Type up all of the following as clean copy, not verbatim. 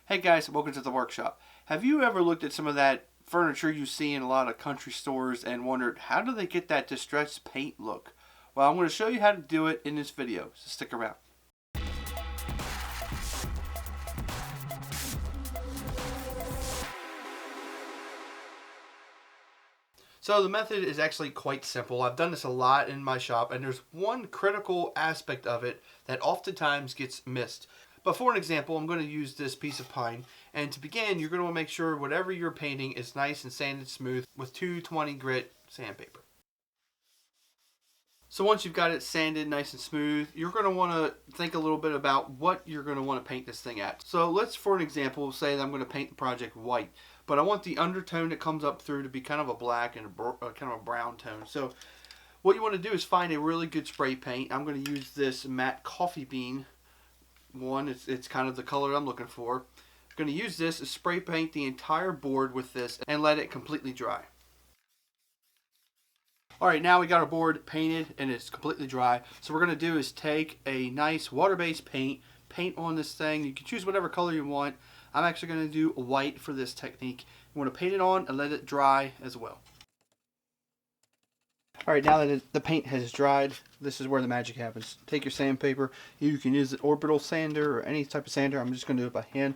Hey guys, welcome to the workshop. Have you ever looked at some of that furniture you see in a lot of country stores and wondered how do they get that distressed paint look? Well, I'm going to show you how to do it in this video, so stick around. So the method is actually quite simple. I've done this a lot in my shop, and there's one critical aspect of it that oftentimes gets missed. But for an example, I'm going to use this piece of pine, and to begin, you're going to want to make sure whatever you're painting is nice and sanded smooth with 220 grit sandpaper. So once you've got it sanded nice and smooth, you're going to want to think a little bit about what you're going to want to paint this thing at. So let's, for an example, say that I'm going to paint the project white, but I want the undertone that comes up through to be kind of a black and kind of a brown tone. So what you want to do is find a really good spray paint. I'm going to use this matte coffee bean one. It's kind of the color I'm looking for. I'm going to use this to spray paint the entire board with this and let it completely dry. Alright, now we got our board painted and it's completely dry. So what we're going to do is take a nice water-based paint on this thing. You can choose whatever color you want. I'm actually going to do white for this technique. You want to paint it on and let it dry as well. Alright, now that the paint has dried, this is where the magic happens. Take your sandpaper. You can use an orbital sander or any type of sander. I'm just going to do it by hand.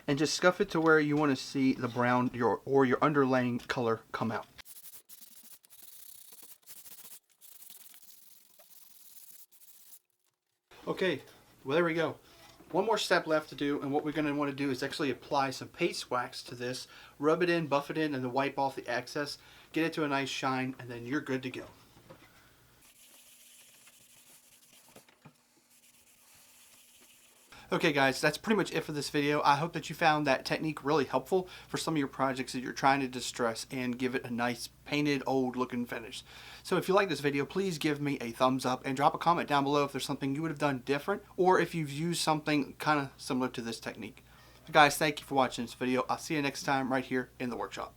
And just scuff it to where you want to see the brown or your underlaying color come out. Okay, well there we go. One more step left to do, and what we're going to want to do is actually apply some paste wax to this, rub it in, buff it in, and then wipe off the excess, get it to a nice shine, and then you're good to go. Okay guys, that's pretty much it for this video. I hope that you found that technique really helpful for some of your projects that you're trying to distress and give it a nice painted old looking finish. So if you like this video, please give me a thumbs up and drop a comment down below if there's something you would have done different or if you've used something kind of similar to this technique. So guys, thank you for watching this video. I'll see you next time right here in the workshop.